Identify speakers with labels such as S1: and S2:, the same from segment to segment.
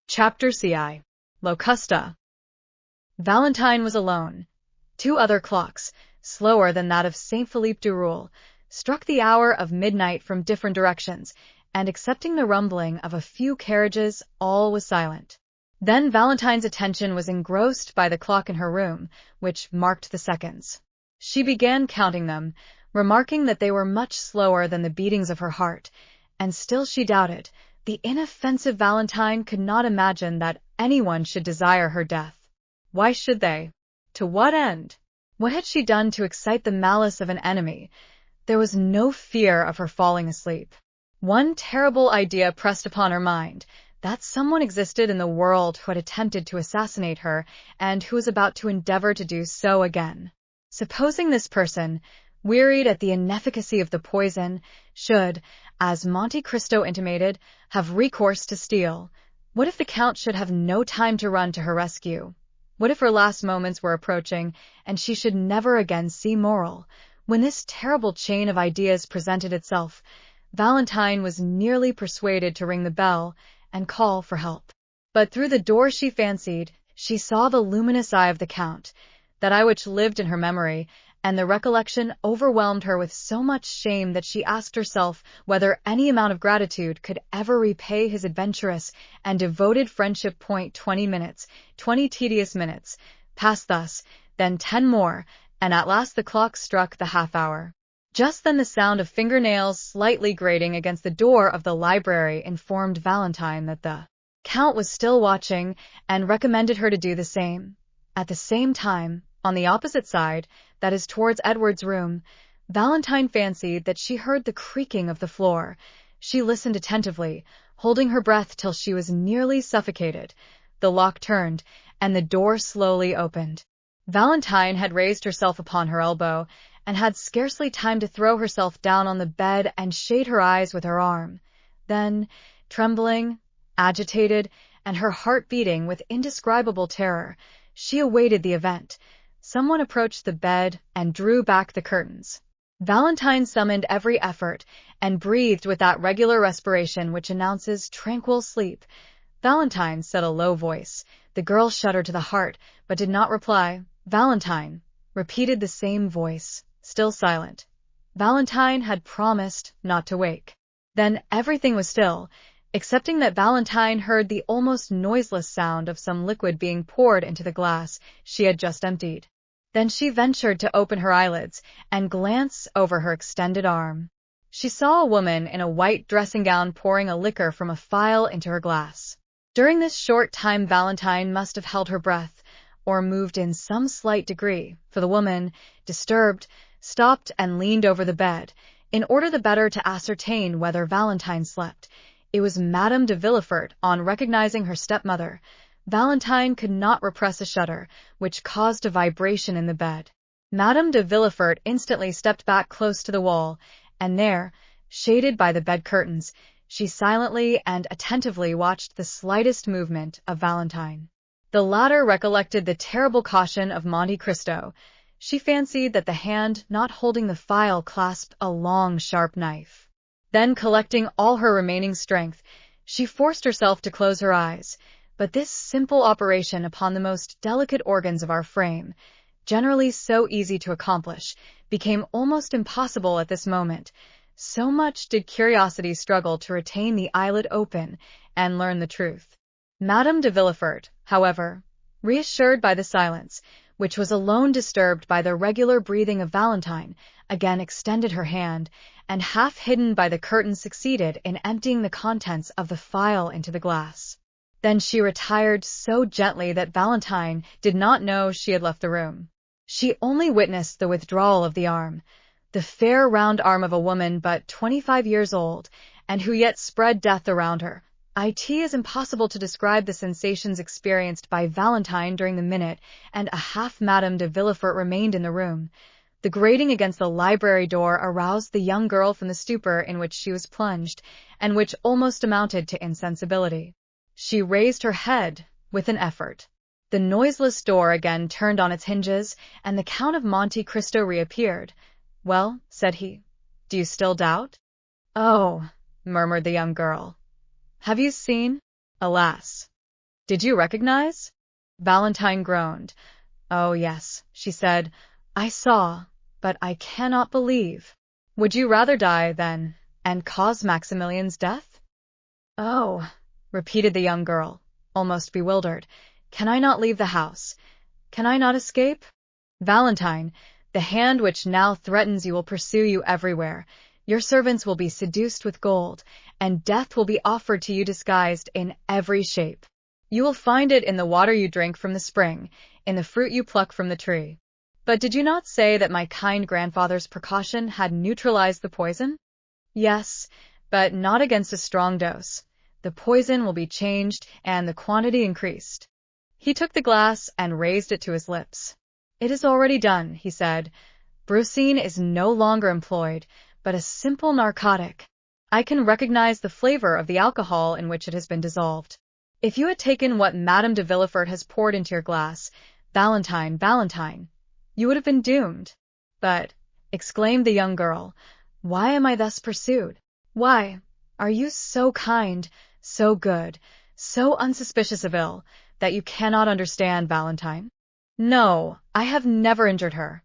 S1: Chapter CI. Locusta. Valentine was alone. Two other clocks, slower than that of Saint Philippe du Roule, struck the hour of midnight from different directions, and excepting the rumbling of a few carriages, all was silent. Then Valentine's attention was engrossed by the clock in her room, which marked the seconds. She began counting them, remarking that they were much slower than the beatings of her heart, and still she doubted. The inoffensive Valentine could not imagine that anyone should desire her death. Why should they? To what end? What had she done to excite the malice of an enemy? There was no fear of her falling asleep. One terrible idea pressed upon her mind, that someone existed in the world who had attempted to assassinate her and who was about to endeavor to do so again. Supposing this person, wearied at the inefficacy of the poison, should, as Monte Cristo intimated, have recourse to steel. What if the Count should have no time to run to her rescue? What if her last moments were approaching, and she should never again see Morel? When this terrible chain of ideas presented itself, Valentine was nearly persuaded to ring the bell and call for help. But through the door she fancied she saw the luminous eye of the Count, that eye which lived in her memory, and the recollection overwhelmed her with so much shame that she asked herself whether any amount of gratitude could ever repay his adventurous and devoted friendship. 20 minutes, 20 tedious minutes, passed thus, then 10 more, and at last the clock struck the half-hour. Just then the sound of fingernails slightly grating against the door of the library informed Valentine that the Count was still watching, and recommended her to do the same. At the same time, on the opposite side, that is towards Edward's room, Valentine fancied that she heard the creaking of the floor. She listened attentively, holding her breath till she was nearly suffocated. The lock turned, and the door slowly opened. Valentine had raised herself upon her elbow, and had scarcely time to throw herself down on the bed and shade her eyes with her arm. Then, trembling, agitated, and her heart beating with indescribable terror, she awaited the event. Someone approached the bed and drew back the curtains. Valentine summoned every effort and breathed with that regular respiration which announces tranquil sleep. "Valentine," said a low voice. The girl shuddered to the heart, but did not reply. "Valentine," repeated the same voice, still silent. Valentine had promised not to wake. Then everything was still, excepting that Valentine heard the almost noiseless sound of some liquid being poured into the glass she had just emptied. Then she ventured to open her eyelids and glance over her extended arm. She saw a woman in a white dressing gown pouring a liquor from a phial into her glass. During this short time Valentine must have held her breath, or moved in some slight degree, for the woman, disturbed, stopped and leaned over the bed, in order the better to ascertain whether Valentine slept. It was Madame de Villefort. On recognizing her stepmother, Valentine could not repress a shudder, which caused a vibration in the bed. Madame de Villefort instantly stepped back close to the wall, and there, shaded by the bed curtains, she silently and attentively watched the slightest movement of Valentine. The latter recollected the terrible caution of Monte Cristo. She fancied that the hand not holding the phial clasped a long, sharp knife. Then, collecting all her remaining strength, she forced herself to close her eyes. But this simple operation upon the most delicate organs of our frame, generally so easy to accomplish, became almost impossible at this moment. So much did curiosity struggle to retain the eyelid open and learn the truth. Madame de Villefort, however, reassured by the silence, which was alone disturbed by the regular breathing of Valentine, again extended her hand, and half hidden by the curtain succeeded in emptying the contents of the phial into the glass. Then she retired so gently that Valentine did not know she had left the room. She only witnessed the withdrawal of the arm, the fair round arm of a woman but 25 years old, and who yet spread death around her. It is impossible to describe the sensations experienced by Valentine during the minute and a half Madame de Villefort remained in the room. The grating against the library door aroused the young girl from the stupor in which she was plunged, and which almost amounted to insensibility. She raised her head with an effort. The noiseless door again turned on its hinges, and the Count of Monte Cristo reappeared. "Well," said he, "do you still doubt?" "Oh," murmured the young girl. "Have you seen?" "Alas, Did you recognize? Valentine groaned. Oh, yes, she said. I saw, but I cannot believe. Would you rather die, then, and cause Maximilian's death? Oh, repeated the young girl, almost bewildered. Can I not leave the house? Can I not escape? Valentine, the hand which now threatens you will pursue you everywhere. Your servants will be seduced with gold, and death will be offered to you disguised in every shape. You will find it in the water you drink from the spring, in the fruit you pluck from the tree. But did you not say that my kind grandfather's precaution had neutralized the poison? Yes, but not against a strong dose. The poison will be changed and the quantity increased. He took the glass and raised it to his lips. It is already done, he said. Brucine is no longer employed, but a simple narcotic. I can recognize the flavor of the alcohol in which it has been dissolved. If you had taken what Madame de Villefort has poured into your glass, Valentine, you would have been doomed. But, exclaimed the young girl, why am I thus pursued? Why, are you so kind, so good, so unsuspicious of ill, that you cannot understand, Valentine? No, I have never injured her.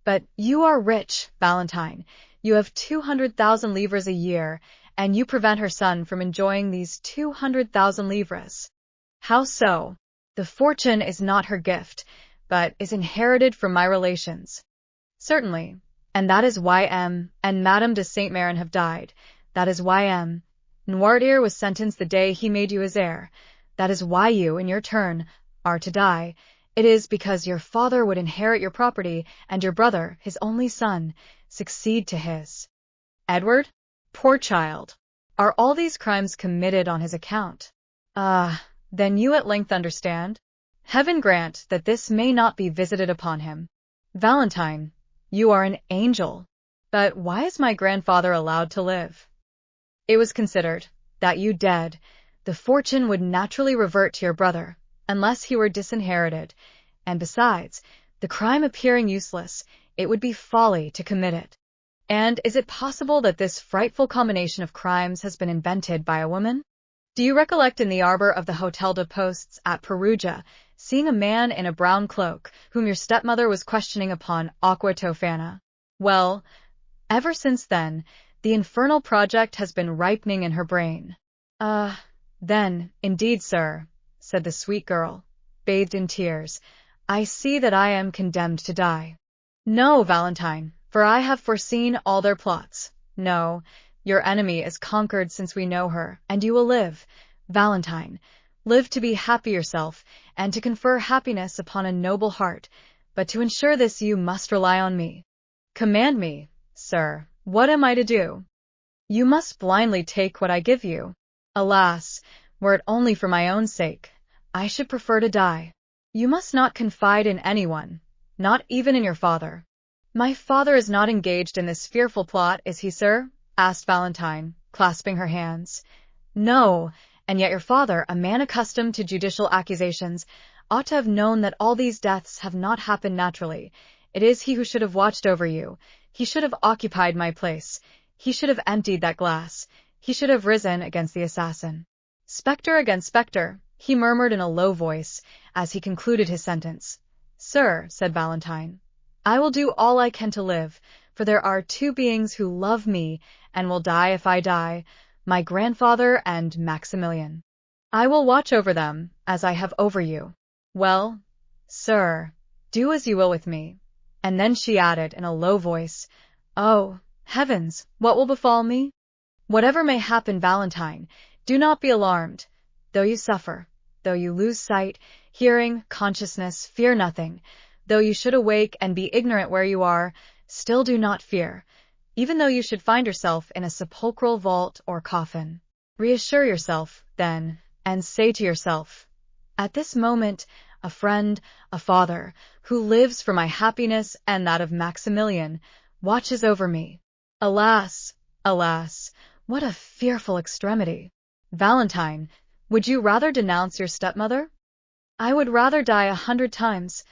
S1: But you are rich, Valentine. You have 200,000 livres a year, and you prevent her son from enjoying these 200,000 livres. How so? The fortune is not her gift, but is inherited from my relations. Certainly, and that is why M. and Madame de Saint-Méran have died. That is why M. Noirtier was sentenced the day he made you his heir. That is why you, in your turn, are to die. It is because your father would inherit your property, and your brother, his only son, succeed to his. Edward? Poor child. Are all these crimes committed on his account? Then you at length understand? Heaven grant that this may not be visited upon him. Valentine, you are an angel. But why is my grandfather allowed to live? It was considered that you dead, the fortune would naturally revert to your brother, unless he were disinherited, and besides, the crime appearing useless, it would be folly to commit it. And is it possible that this frightful combination of crimes has been invented by a woman? Do you recollect in the arbor of the Hotel de Postes at Perugia, seeing a man in a brown cloak, whom your stepmother was questioning upon aqua tofana? Well, ever since then, the infernal project has been ripening in her brain. Then, indeed, sir, said the sweet girl, bathed in tears, I see that I am condemned to die. No, Valentine, for I have foreseen all their plots. No, your enemy is conquered since we know her, and you will live, Valentine, live to be happy yourself, and to confer happiness upon a noble heart, but to ensure this you must rely on me. Command me, sir, what am I to do? You must blindly take what I give you. Alas, were it only for my own sake, I should prefer to die. You must not confide in anyone, not even in your father. My father is not engaged in this fearful plot, is he, sir? Asked Valentine, clasping her hands. No, and yet your father, a man accustomed to judicial accusations, ought to have known that all these deaths have not happened naturally. It is he who should have watched over you. He should have occupied my place. He should have emptied that glass. He should have risen against the assassin. Spectre against spectre, he murmured in a low voice, as he concluded his sentence. Sir, said Valentine, I will do all I can to live, for there are two beings who love me and will die if I die, my grandfather and Maximilian. I will watch over them, as I have over you. Well, sir, do as you will with me. And then she added in a low voice, Oh, heavens, what will befall me? Whatever may happen, Valentine, do not be alarmed. Though you suffer, though you lose sight, hearing, consciousness, fear nothing. Though you should awake and be ignorant where you are, still do not fear. Even though you should find yourself in a sepulchral vault or coffin. Reassure yourself, then, and say to yourself, At this moment, a friend, a father, who lives for my happiness and that of Maximilian, watches over me. Alas, alas, what a fearful extremity! Valentine, would you rather denounce your stepmother? I would rather die 100 times.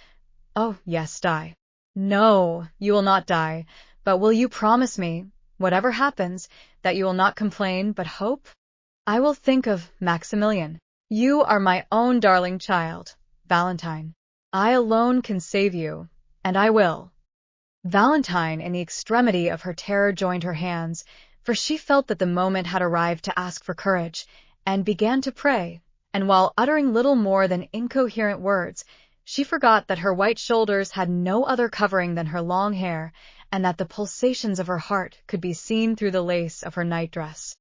S1: Oh, yes, die. No, you will not die, but will you promise me, whatever happens, that you will not complain but hope? I will think of Maximilian. You are my own darling child, Valentine. I alone can save you, and I will. Valentine, in the extremity of her terror, joined her hands, for she felt that the moment had arrived to ask for courage, and began to pray, and while uttering little more than incoherent words, she forgot that her white shoulders had no other covering than her long hair, and that the pulsations of her heart could be seen through the lace of her nightdress.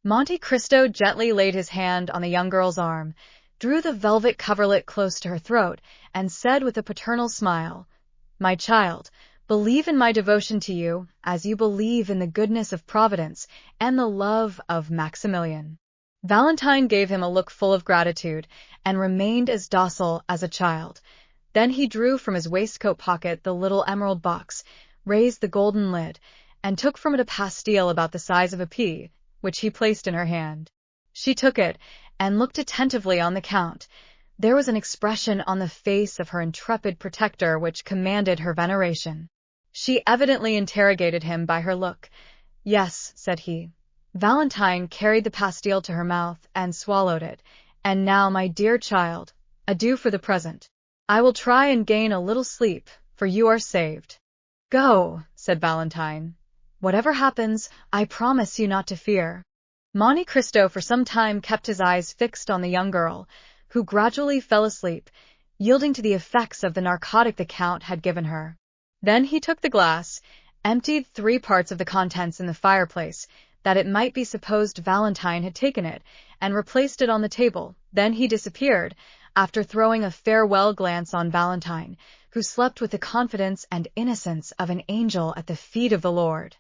S1: Monte Cristo gently laid his hand on the young girl's arm, drew the velvet coverlet close to her throat, and said with a paternal smile, "My child, believe in my devotion to you, as you believe in the goodness of Providence and the love of Maximilian." Valentine gave him a look full of gratitude, and remained as docile as a child. Then he drew from his waistcoat pocket the little emerald box, raised the golden lid, and took from it a pastille about the size of a pea, which he placed in her hand. She took it, and looked attentively on the Count. There was an expression on the face of her intrepid protector which commanded her veneration. She evidently interrogated him by her look. "Yes," said he. Valentine carried the pastille to her mouth and swallowed it. "And now, my dear child, adieu for the present. I will try and gain a little sleep, for you are saved." "Go," said Valentine. "Whatever happens, I promise you not to fear." Monte Cristo for some time kept his eyes fixed on the young girl, who gradually fell asleep, yielding to the effects of the narcotic the Count had given her. Then he took the glass, emptied 3 parts of the contents in the fireplace, that it might be supposed Valentine had taken it, and replaced it on the table. Then he disappeared, after throwing a farewell glance on Valentine, who slept with the confidence and innocence of an angel at the feet of the Lord.